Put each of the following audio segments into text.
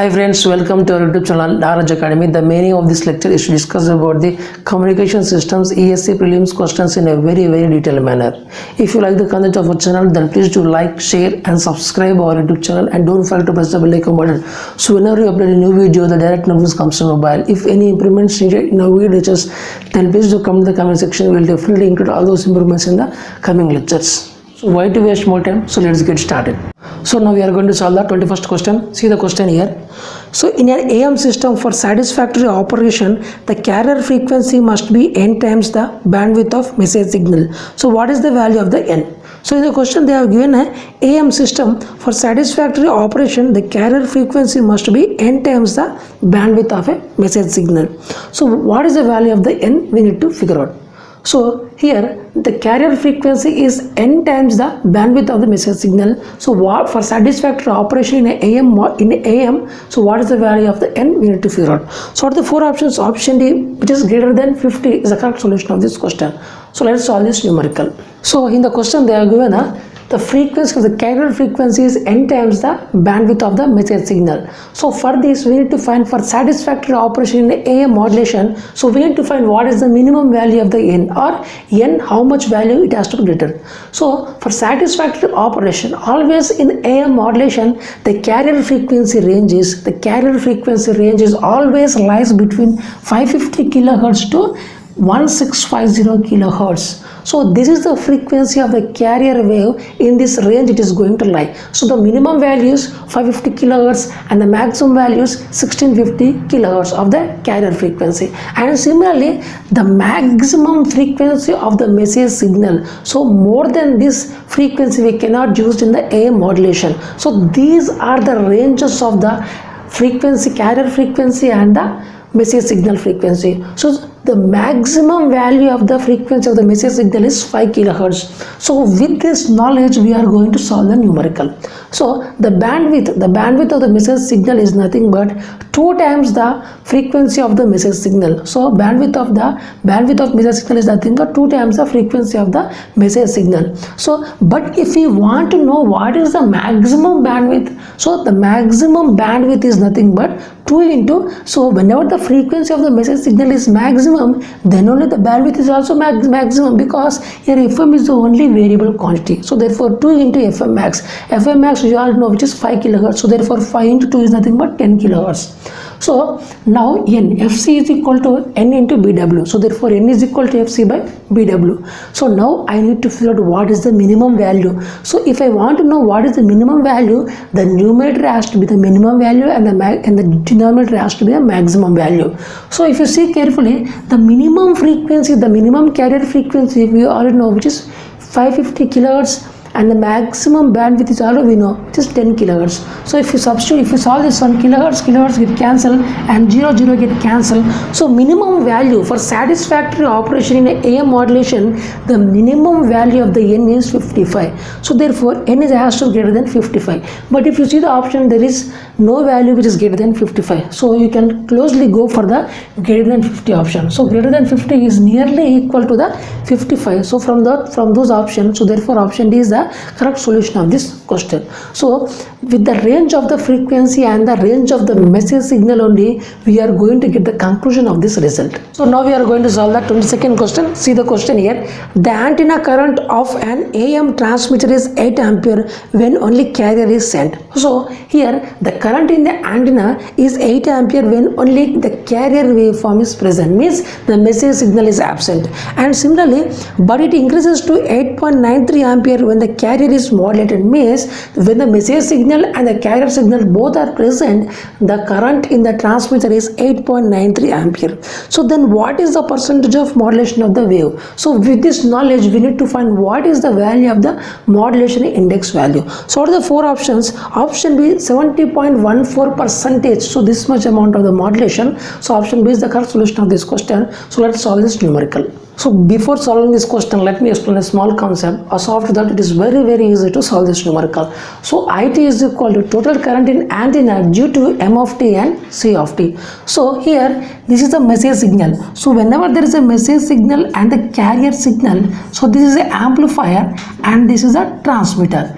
Hi friends, welcome to our YouTube channel Knowledge Academy. The meaning of this lecture is to discuss about the communication systems ESC prelims questions in a very detailed manner. If you like the content of our channel, then please do like, share and subscribe our YouTube channel, and don't forget to press the bell icon button. So whenever you upload a new video, the direct notification comes to mobile. If any improvements needed in our video lectures, then please do come to the comment section. We will definitely include all those improvements in the coming lectures. So why to waste more time? So let's get started. So now we are going to solve the 21st question. See the question here. So in an AM system, for satisfactory operation, the carrier frequency must be n times the bandwidth of message signal. So what is the value of the n? So in the question they have given a AM system, for satisfactory operation, the carrier frequency must be n times the bandwidth of a message signal. So what is the value of the n? We need to figure out. So here the carrier frequency is n times the bandwidth of the message signal. So what for satisfactory operation in AM, so what is the value of the n? We need to figure out. So what are the four options? Option D, which is greater than 50, is the correct solution of this question. So let's solve this numerical. So in the question they are given the frequency of the carrier frequency is n times the bandwidth of the message signal. So for this we need to find, for satisfactory operation in AM modulation, so we need to find what is the minimum value of the n, or n how much value it has to be greater. So for satisfactory operation, always in AM modulation, the carrier frequency range is always lies between 550 kilohertz to 1650 kilohertz. So this is the frequency of the carrier wave. In this range it is going to lie. So the minimum value is 550 kilohertz and the maximum value is 1650 kilohertz of the carrier frequency. And similarly, the maximum frequency of the message signal, so more than this frequency we cannot use in the AM modulation. So these are the ranges of the frequency, carrier frequency and the message signal frequency. So the maximum value of the frequency of the message signal is 5 kilohertz. So with this knowledge we are going to solve the numerical. So the bandwidth of the message signal is nothing but 2 times the frequency of the message signal. So bandwidth of message signal is nothing but 2 times the frequency of the message signal. So but if we want to know what is the maximum bandwidth, so the maximum bandwidth is nothing but 2 into, so whenever the frequency of the message signal is maximum, then only the bandwidth is also maximum, because here FM is the only variable quantity. So therefore 2 into FM max. FM max you all know, which is 5 kilohertz. So therefore 5 into 2 is nothing but 10 kilohertz. So now FC is equal to N into BW. So therefore N is equal to FC by BW. So now I need to figure out what is the minimum value. So if I want to know what is the minimum value, the numerator has to be the minimum value and the denominator has to be the maximum value. So if you see carefully, the minimum frequency, the minimum carrier frequency we already know, which is 550 kilohertz, and the maximum bandwidth is already we know, which is 10 kilohertz. So if you solve this one, kilohertz get cancelled and 0 get cancelled. So minimum value for satisfactory operation in AM modulation, the minimum value of the n is 55. So therefore n has to be greater than 55. But if you see the option, there is no value which is greater than 55. So you can closely go for the greater than 50 option. So greater than 50 is nearly equal to the 55. So from those options, so therefore option D is the correct solution of this question. So with the range of the frequency and the range of the message signal only, we are going to get the conclusion of this result. So now we are going to solve the 22nd question. See the question here. The antenna current of an AM transmitter is 8 ampere when only carrier is sent. So here the current in the antenna is 8 ampere when only the carrier waveform is present, means the message signal is absent. And similarly, but it increases to 8.93 ampere when the carrier is modulated, means when the message signal and the carrier signal both are present, the current in the transmitter is 8.93 ampere. So then what is the percentage of modulation of the wave? So with this knowledge we need to find what is the value of the modulation index value. So what are the four options? Option B, 70.14%. So this much amount of the modulation. So option B is the correct solution of this question. So let's solve this numerical. So before solving this question, let me explain a small concept. So after that, it is very easy to solve this numerical. So IT is equal to total current in antenna due to M of t and C of t. So here, this is the message signal. So whenever there is a message signal and the carrier signal, so this is an amplifier and this is a transmitter.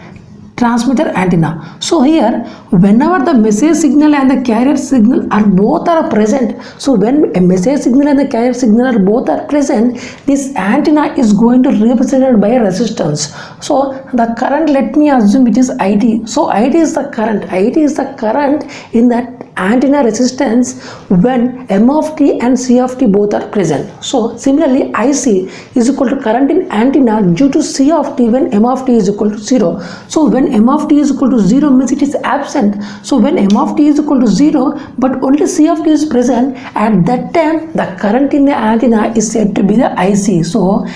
transmitter antenna. So here whenever the message signal and the carrier signal are both are present, so when a message signal and the carrier signal are both are present, this antenna is going to represented by a resistance. So the current, let me assume it is IT. So IT is the current in that antenna resistance when M of t and C of t both are present. So similarly IC is equal to current in antenna due to C of t when M of t is equal to 0. So when M of t is equal to 0 means it is absent. So when M of t is equal to 0 but only C of t is present, at that time the current in the antenna is said to be the IC. So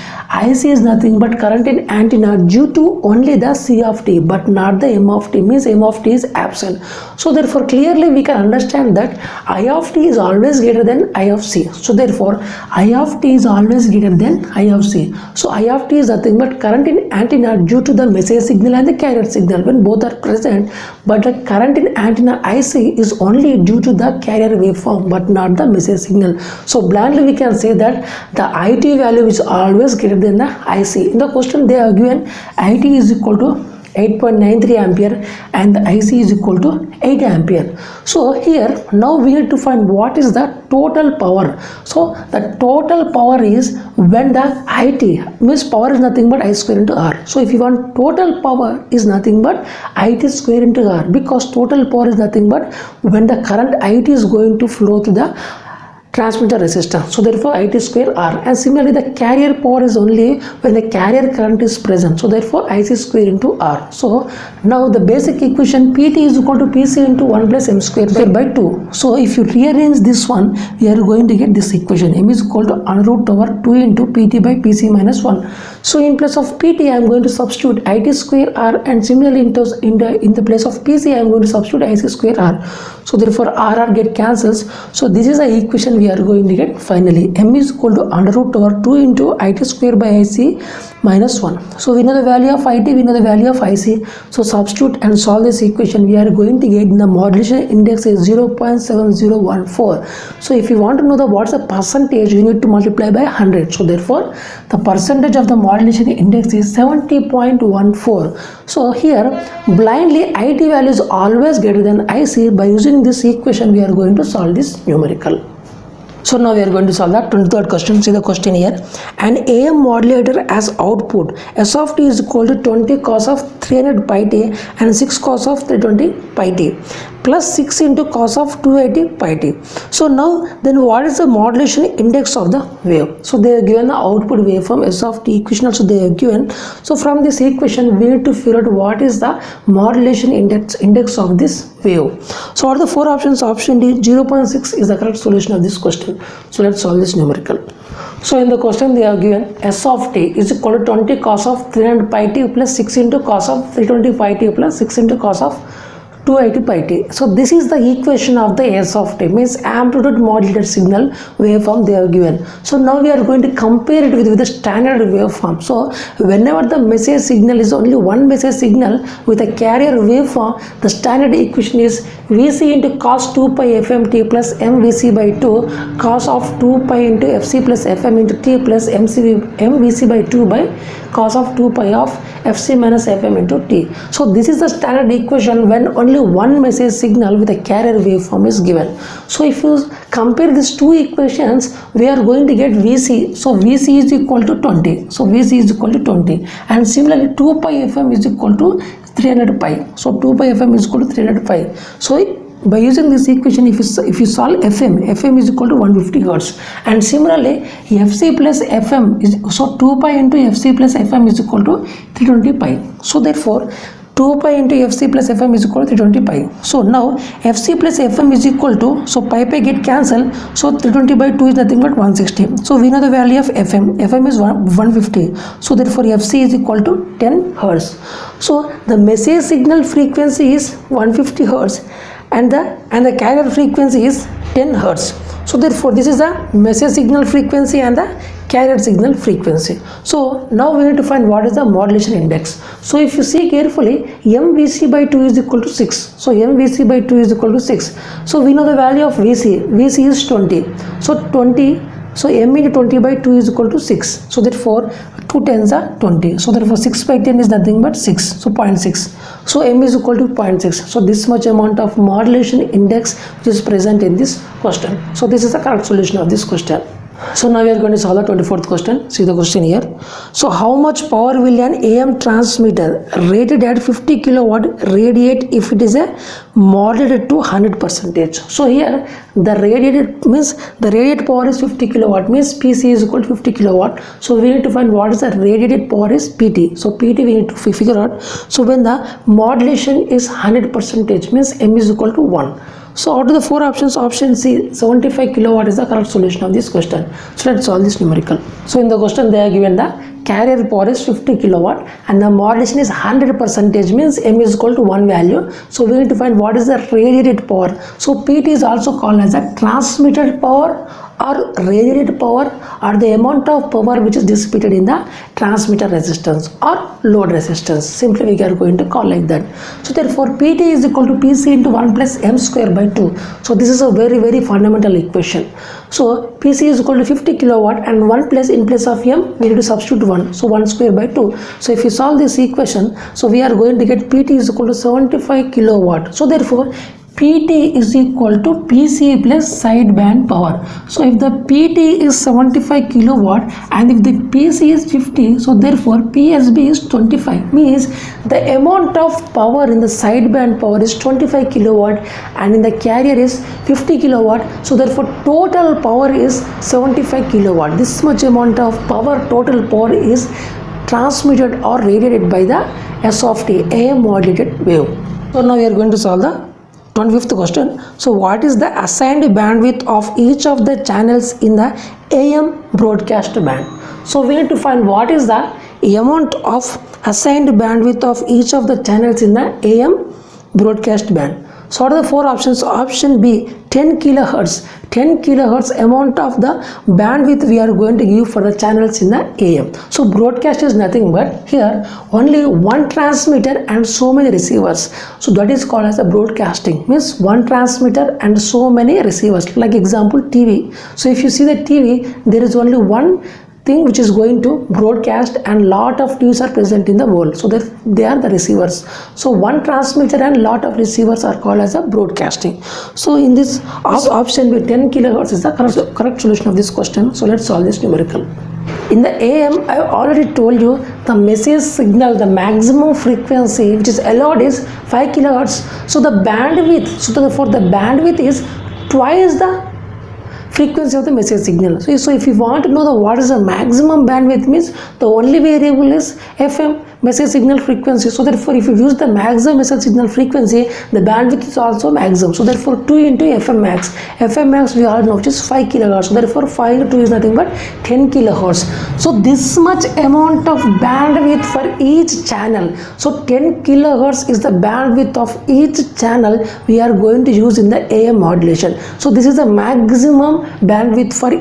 IC is nothing but current in antenna due to only the C of t but not the M of t, means M of t is absent. So therefore clearly we can understand that I of t is always greater than I of C. So therefore I of t is always greater than I of C. So I of t is nothing but current in antenna due to the message signal and the carrier signal when both are present, but the current in antenna IC is only due to the carrier waveform but not the message signal. So blindly we can say that the IT value is always greater than the IC. In the question they have given IT is equal to 8.93 ampere and the IC is equal to 8 ampere. So here now we need to find what is the total power. So the total power is when the IT, means power is nothing but I square into R. So if you want total power is nothing but IT square into R, because total power is nothing but when the current IT is going to flow to the transmitter resistance. So therefore IT square R, and similarly the carrier power is only when the carrier current is present. So therefore IC square into R. So now the basic equation PT is equal to PC into 1 plus M square by 2. So if you rearrange this one, we are going to get this equation. M is equal to under root over 2 into PT by PC minus 1. So in place of PT I am going to substitute IT square R, and similarly in the place of PC I am going to substitute IC square R. So therefore RR get cancels. So this is the equation we are going to get finally. M is equal to under root over 2 into IT square by IC minus 1. So we know the value of IT, we know the value of IC. So substitute and solve this equation. We are going to get the modulation index is 0.7014. So if you want to know the what's the percentage, you need to multiply by 100. So therefore the percentage of the modulation index is 70.14. So here blindly IT value is always greater than IC. By using this equation we are going to solve this numerical. So now we are going to solve that 23rd question. See the question here. An AM modulator as output S of t is equal to 20 cos of 300 pi t and 6 cos of 320 pi t plus 6 into cos of 280 pi t. So now then what is the modulation index of the wave? So they have given the output waveform S of t equation also they have given. So from this equation we need to figure out what is the modulation index of this wave. So what are the four options? Option D 0.6 is the correct solution of this question. So let's solve this numerical. So in the question they have given S of t is equal to 20 cos of 300 pi t plus 6 into cos of 320 pi t plus 6 into cos of 280 pi t. So this is the equation of the S of t, means amplitude modulated signal waveform they have given. So now we are going to compare it with the standard waveform. So whenever the message signal is only one message signal with a carrier waveform, the standard equation is Vc into cos 2 pi fmt plus mvc by 2 cos of 2 pi into fc plus fm into t plus mvc by 2 by cos of 2 pi of fc minus fm into t. So this is the standard equation when only one message signal with a carrier waveform is given. So if you compare these two equations, we are going to get Vc. So Vc is equal to 20. So Vc is equal to 20, and similarly 2 pi fm is equal to 300 pi. So 2 pi fm is equal to 300 pi. So by using this equation, if you solve fm is equal to 150 hertz, and similarly fc plus fm is, so 2 pi into fc plus fm is equal to 320 pi. So therefore 2 pi into fc plus fm is equal to 320 pi. So now fc plus fm is equal to, so pi get cancelled, so 320 by 2 is nothing but 160. So we know the value of fm is 150. So therefore fc is equal to 10 hertz. So the message signal frequency is 150 hertz and the carrier frequency is 10 hertz. So therefore this is the message signal frequency and the carrier signal frequency. So now we need to find what is the modulation index. So if you see carefully, mvc by 2 is equal to 6. So mvc by 2 is equal to 6. So we know the value of vc is 20. So 20 So m into 20 by 2 is equal to 6. So therefore 2 tens are 20. So therefore 6 by 10 is nothing but 6. So 0.6. So m is equal to 0.6. So this much amount of modulation index which is present in this question. So this is the correct solution of this question. So now we are going to solve the 24th question. See the question here. So how much power will an AM transmitter rated at 50 kilowatt radiate if it is a modulated to 100%? So here the radiated means the radiated power is 50 kilowatt means PC is equal to 50 kilowatt. So we need to find what is the radiated power is PT. So PT we need to figure out. So when the modulation is 100% means M is equal to 1. So out of the four options, option C 75 kilowatt is the correct solution of this question. So let's solve this numerical. So in the question they are given the carrier power is 50 kilowatt and the modulation is 100% means M is equal to 1 value. So we need to find what is the radiated power. So PT is also called as a transmitted power or radiated power or the amount of power which is dissipated in the transmitter resistance or load resistance. Simply we are going to call like that. So therefore PT is equal to PC into 1 plus M square by 2. So this is a very fundamental equation. So PC is equal to 50 kilowatt and 1 plus in place of M we need to substitute 1. So 1 square by 2. So if you solve this equation, so we are going to get PT is equal to 75 kilowatt. So therefore PT is equal to PC plus sideband power. So if the PT is 75 kilowatt and if the PC is 50, so therefore PSB is 25. Means the amount of power in the sideband power is 25 kilowatt and in the carrier is 50 kilowatt. So therefore total power is 75 kilowatt. This much amount of power, total power is transmitted or radiated by the S of T, AM modulated wave. So now we are going to solve the 25th question. So what is the assigned bandwidth of each of the channels in the AM broadcast band? So we need to find what is the amount of assigned bandwidth of each of the channels in the AM broadcast band. So what are the four options? Option B 10 kilohertz. 10 kilohertz amount of the bandwidth we are going to give for the channels in the AM. So broadcast is nothing but here only one transmitter and so many receivers. So that is called as a broadcasting. Means one transmitter and so many receivers. Like example TV. So if you see the TV, there is only one thing which is going to broadcast and lot of TVs are present in the world, so that they are the receivers. So one transmitter and lot of receivers are called as a broadcasting. So in this option B 10 kilohertz is the correct solution of this question. So let's solve this numerical. In the AM, I already told you the message signal, the maximum frequency which is allowed is 5 kilohertz. So the bandwidth, so therefore the bandwidth is twice the frequency of the message signal. So if you want to know the what is the maximum bandwidth, means the only variable is FM, message signal frequency. So therefore if you use the maximum message signal frequency, the bandwidth is also maximum. So therefore 2 into FM max. FM max we all know which is 5 kilohertz. So therefore 5 into 2 is nothing but 10 kilohertz. So this much amount of bandwidth for each channel. So 10 kilohertz is the bandwidth of each channel we are going to use in the AM modulation. So this is the maximum bandwidth for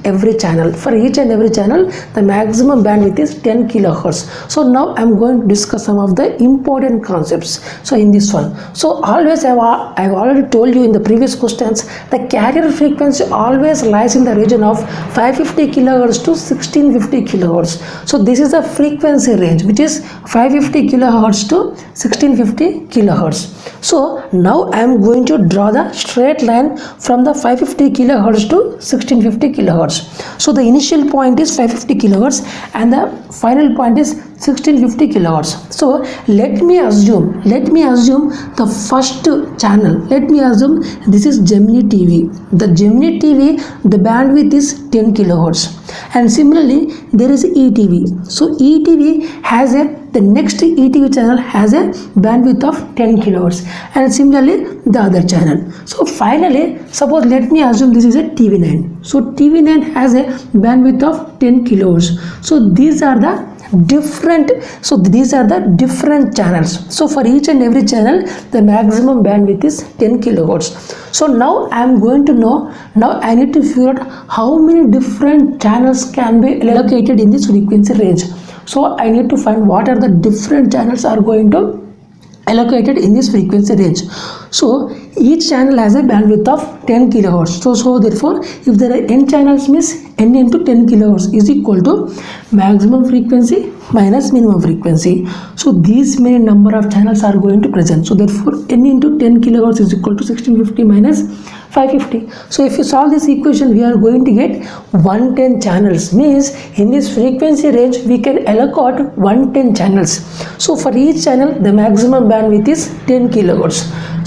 every channel. For each and every channel the maximum bandwidth is 10 kilohertz. So now I am going to discuss some of the important concepts. So in this one, so always I've already told you in the previous questions, the carrier frequency always lies in the region of 550 kilohertz to 1650 kilohertz. So this is the frequency range which is 550 kilohertz to 1650 kilohertz. So now I am going to draw the straight line from the 550 kilohertz to 1650 kilohertz. So the initial point is 550 kilohertz and the final point is 1650 kilohertz. So let me assume the first channel, let me assume this is Gemini TV. The Gemini TV, the bandwidth is 10 kilohertz, and similarly there is ETV. So ETV has the next ETV channel has a bandwidth of 10 kilohertz, and similarly the other channel. So finally, suppose let me assume this is a TV9. So TV9 has a bandwidth of 10 kilohertz. So these are the different channels. So for each and every channel the maximum bandwidth is 10 kilohertz. So now I am going to know, now I need to figure out how many different channels can be allocated in this frequency range. So I need to find what are the different channels are going to allocated in this frequency range. So each channel has a bandwidth of 10 kilohertz. So therefore if there are n channels, means n into 10 kilohertz is equal to maximum frequency minus minimum frequency. So these many number of channels are going to present. So therefore n into 10 kilohertz is equal to 1650 minus 550. So if you solve this equation, we are going to get 110 channels. Means in this frequency range we can allocate 110 channels. So for each channel the maximum bandwidth is 10 kilohertz.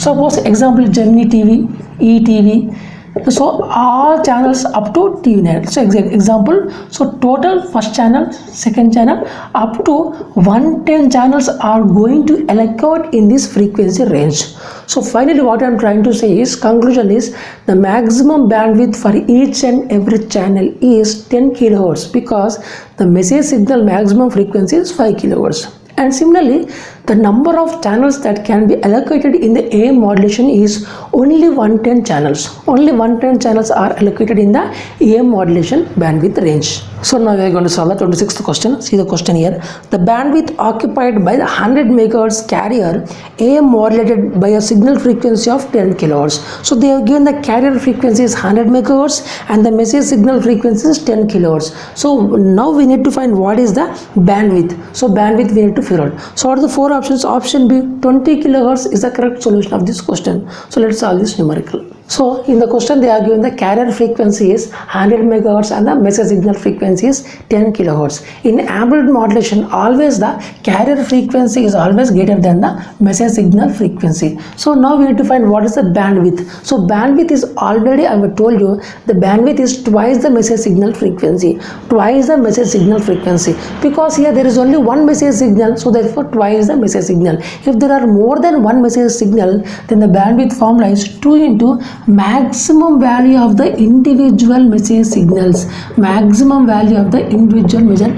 Suppose example Gemini TV, ETV. So all channels up to TV9. So example, so total first channel, second channel up to 110 channels are going to allocate in this frequency range. So finally what I am trying to say is, conclusion is, the maximum bandwidth for each and every channel is 10 kilohertz because the message signal maximum frequency is 5 kilohertz. And similarly, the number of channels that can be allocated in the AM modulation is only 110 channels. Only 110 channels are allocated in the AM modulation bandwidth range. So now we are going to solve the 26th question. See the question here. The bandwidth occupied by the 100 MHz carrier AM modulated by a signal frequency of 10 kHz. So they have given the carrier frequency is 100 MHz and the message signal frequency is 10 kHz. So now we need to find what is the bandwidth. So bandwidth we need to figure out. So what are the four options? Option B, 20 kHz is the correct solution of this question. So let's solve this numerical. So in the question they are given the carrier frequency is 100 MHz and the message signal frequency is 10 kHz. In amplitude modulation, always the carrier frequency is always greater than the message signal frequency. So now we need to find what is the bandwidth. So bandwidth is already, I have told you, the bandwidth is twice the message signal frequency. Twice the message signal frequency. Because here there is only one message signal, so therefore twice the message signal. If there are more than one message signal, then the bandwidth formula is 2 into maximum value of the individual message signals. Maximum value of the individual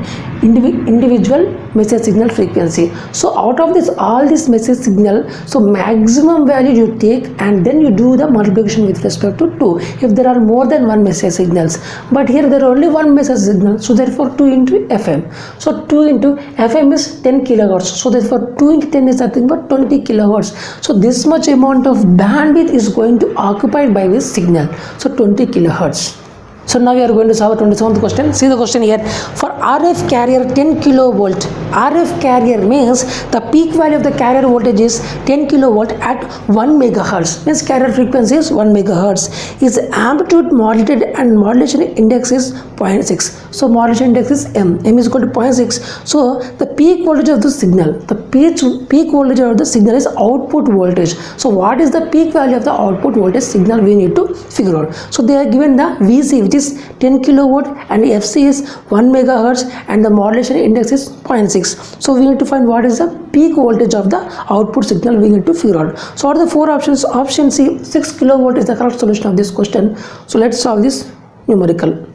message signal frequency. So out of this all this message signal, so maximum value you take and then you do the multiplication with respect to 2 if there are more than one message signals. But here there are only one message signal, so therefore 2 into FM. So 2 into FM is 10 kHz. So therefore 2 into 10 is nothing but 20 kHz. So this much amount of bandwidth is going to occupied by this signal. So 20 kHz. So now we are going to solve the 27th question. See the question here. For RF carrier 10 kilovolt, RF carrier means the peak value of the carrier voltage is 10 kilovolt at 1 megahertz. Means carrier frequency is 1 megahertz. Is amplitude modulated and modulation index is 0.6. So modulation index is M. M is equal to 0.6. So the peak voltage of the signal, the peak voltage of the signal is output voltage. So what is the peak value of the output voltage signal we need to figure out. So they are given the VC, which is 10 kilowatt, and FC is 1 megahertz and the modulation index is 0.6. So we need to find what is the peak voltage of the output signal we need to figure out. So what are the four options? Option C, 6 kilovolt is the correct solution of this question. So let's solve this numerical.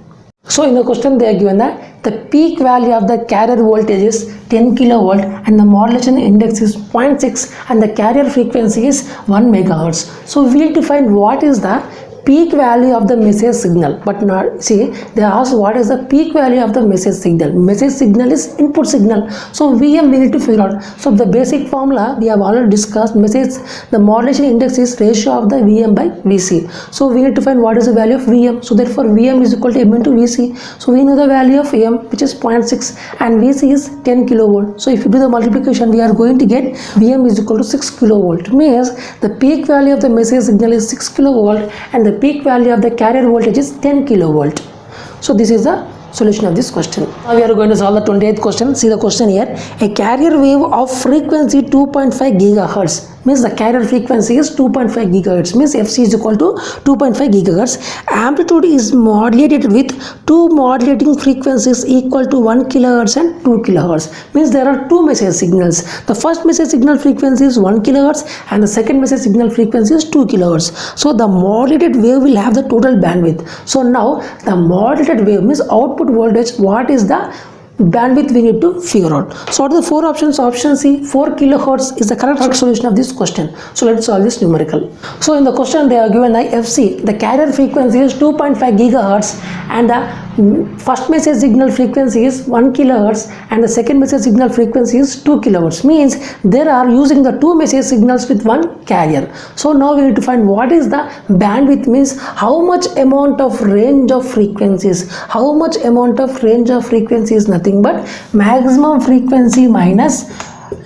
So in the question they are given that the peak value of the carrier voltage is 10 kilovolt and the modulation index is 0.6 and the carrier frequency is 1 megahertz. So we need to find what is the peak value of the message signal, but not, see, they ask what is the peak value of the message signal. Message signal is input signal, so VM we need to figure out. So the basic formula we have already discussed. Message, the modulation index is ratio of the VM by VC. So we need to find what is the value of VM. So therefore VM is equal to M into VC. So we know the value of M, which is 0.6 and VC is 10 kilovolt. So if you do the multiplication, we are going to get VM is equal to 6 kilovolt. Means the peak value of the message signal is 6 kilovolt and the peak value of the carrier voltage is 10 kilovolt. So this is the solution of this question. Now we are going to solve the 28th question. See the question here. A carrier wave of frequency 2.5 gigahertz, means the carrier frequency is 2.5 gigahertz, means FC is equal to 2.5 gigahertz. Amplitude is modulated with two modulating frequencies equal to 1 kilohertz and 2 kilohertz. Means there are two message signals. The first message signal frequency is 1 kilohertz and the second message signal frequency is 2 kilohertz. So the modulated wave will have the total bandwidth. So now the modulated wave means output voltage, what is the bandwidth we need to figure out. So what are the four options? Option C, 4 kilohertz is the correct solution of this question. So let's solve this numerical. So in the question they are given the FC, the carrier frequency is 2.5 gigahertz and the first message signal frequency is 1 kilohertz and the second message signal frequency is 2 kilohertz, means they are using the two message signals with one carrier. So now we need to find what is the bandwidth, means how much amount of range of frequencies. How much amount of range of frequency is nothing but maximum frequency minus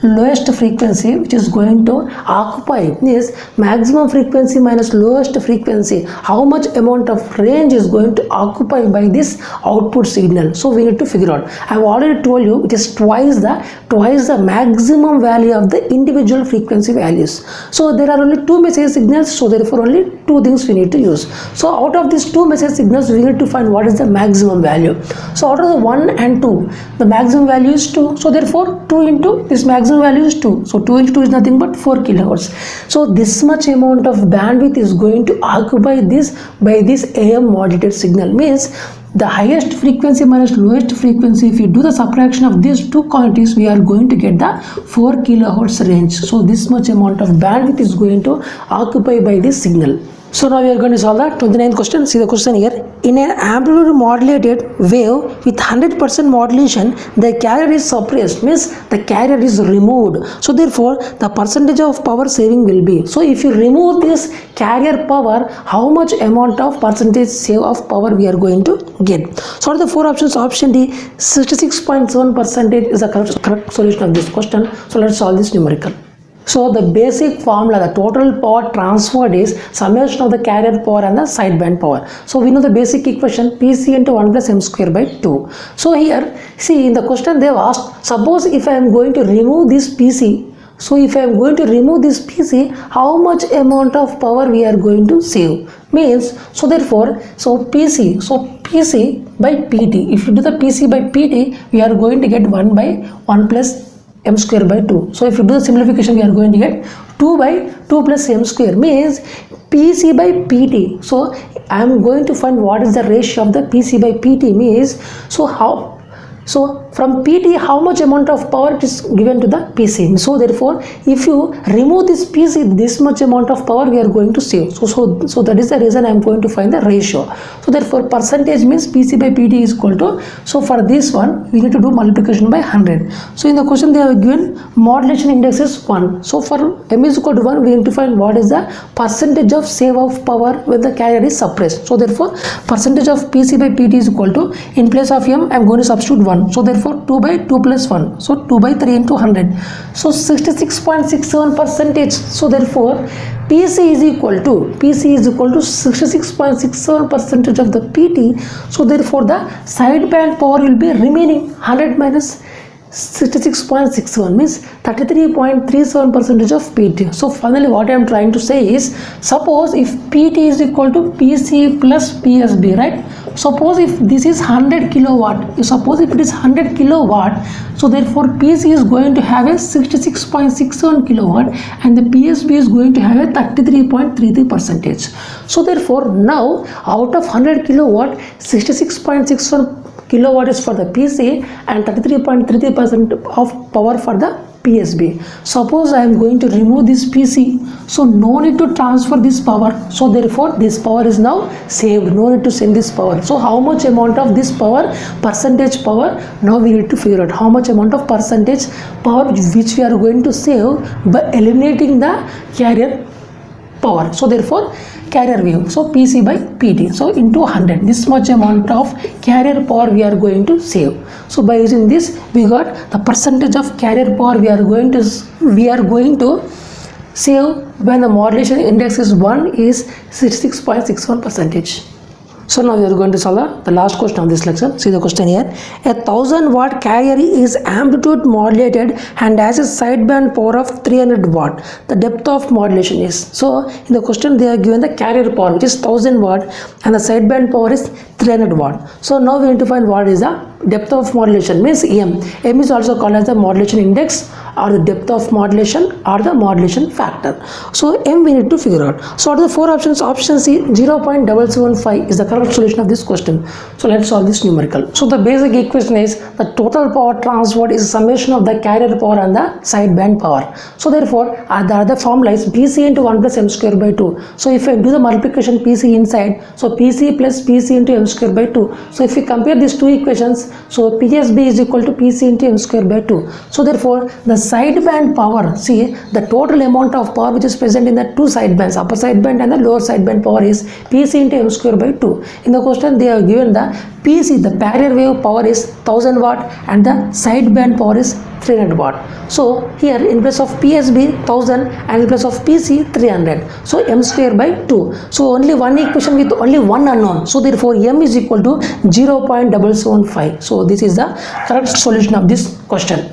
lowest frequency which is going to occupy. This maximum frequency minus lowest frequency, how much amount of range is going to occupy by this output signal. So we need to figure out. I have already told you it is twice the maximum value of the individual frequency values. So there are only two message signals, so therefore only two things we need to use. So out of these two message signals we need to find what is the maximum value. So out of the 1 and 2, the maximum value is 2, so therefore 2 into this maximum value is 2, so 2 into 2 is nothing but 4 kilohertz. So this much amount of bandwidth is going to occupy this by this AM modulated signal, means the highest frequency minus lowest frequency, if you do the subtraction of these two quantities, we are going to get the 4 kilohertz range. So this much amount of bandwidth is going to occupy by this signal. So now we are going to solve the 29th question. See the question here. In an amplitude modulated wave with 100% modulation, the carrier is suppressed, means the carrier is removed. So therefore the percentage of power saving will be. So if you remove this carrier power, how much amount of percentage save of power we are going to get? So out of the four options, option D 66.7% is the correct solution of this question. So let's solve this numerical. So the basic formula, the total power transferred is summation of the carrier power and the sideband power. So we know the basic equation PC into 1 plus m square by 2. So here, see in the question they have asked, suppose if I am going to remove this PC, so if I am going to remove this PC, how much amount of power we are going to save? Means, so therefore, so PC by PT, if you do the PC by PT, we are going to get 1 by 1 plus m square by 2. So if you do the simplification, we are going to get 2 by 2 plus m square, means PC by PT. So I am going to find what is the ratio of the PC by PT, means so from PT how much amount of power is given to the PC. So therefore if you remove this PC, this much amount of power we are going to save. So that is the reason I am going to find the ratio. So therefore percentage means PC by PT is equal to, so for this one we need to do multiplication by 100. So in the question they have given modulation index is 1. So for m is equal to 1, we need to find what is the percentage of save of power when the carrier is suppressed. So therefore percentage of PC by PT is equal to, in place of m I am going to substitute 1. So therefore 2 by 2 plus 1, so 2 by 3 into 100, so 66.67%. So therefore PC is equal to 66.67% of the PT. So therefore the sideband power will be remaining 100 minus 66.61, means 33.37% of PT. So finally what I am trying to say is, suppose if PT is equal to PC plus PSB, right? Suppose if this is 100 kilowatt, suppose if it is 100 kilowatt, so therefore PC is going to have a 66.61 kilowatt and the PSB is going to have a 33.33%. So therefore now out of 100 kilowatt, 66.61 kilowatt is for the PC and 33.33% of power for the PSB. Suppose I am going to remove this PC, so no need to transfer this power, so therefore this power is now saved, no need to send this power. So how much amount of this power, percentage power, now we need to figure out how much amount of percentage power which we are going to save by eliminating the carrier power. So therefore carrier wave, so PC by PT, so into 100, this much amount of carrier power we are going to save. So by using this we got the percentage of carrier power we are going to save when the modulation index is 1 is 66.61%. So now we are going to solve the last question of this lecture. See the question here. A 1000 watt carrier is amplitude modulated and has a sideband power of 300 watt. The depth of modulation is. So in the question they are given the carrier power which is 1000 watt and the sideband power is 300 watt. So now we need to find what is the depth of modulation means M. M is also called as the modulation index or the depth of modulation or the modulation factor. So M we need to figure out. So out of the four options, option C 0.775 is the correct solution of this question. So let's solve this numerical. So the basic equation is the total power transferred is summation of the carrier power and the sideband power. So therefore the other formula is PC into 1 plus m square by 2. So if I do the multiplication PC inside, so PC plus PC into m square by 2. So if we compare these two equations, so PSB is equal to PC into m square by 2. So therefore the sideband power, see the total amount of power which is present in the two sidebands, upper sideband and the lower sideband power is PC into m square by 2. In the question they have given the PC, the barrier wave power is 1000 watt and the sideband power is 300 watt. So here in place of PSB 1000 and in place of PC 300. So m square by 2. So only one equation with only one unknown. So therefore m is equal to 0.775. So this is the correct solution of this question.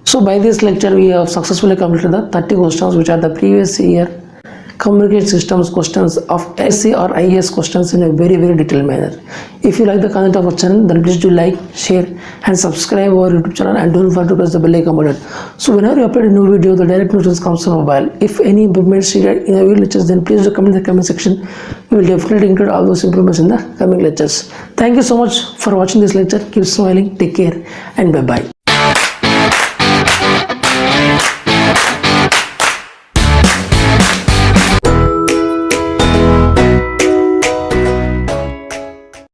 So by this lecture we have successfully completed the 30 questions which are the previous year communication systems questions of SC or IAS questions in a very detailed manner. If you like the content of our channel, then please do like, share and subscribe our YouTube channel, and don't forget to press the bell icon button. So whenever you upload a new video, the direct notifications comes on mobile. If any improvements needed in our lectures, then please do comment in the comment section. We will definitely include all those improvements in the coming lectures. Thank you so much for watching this lecture. Keep smiling, take care and bye bye.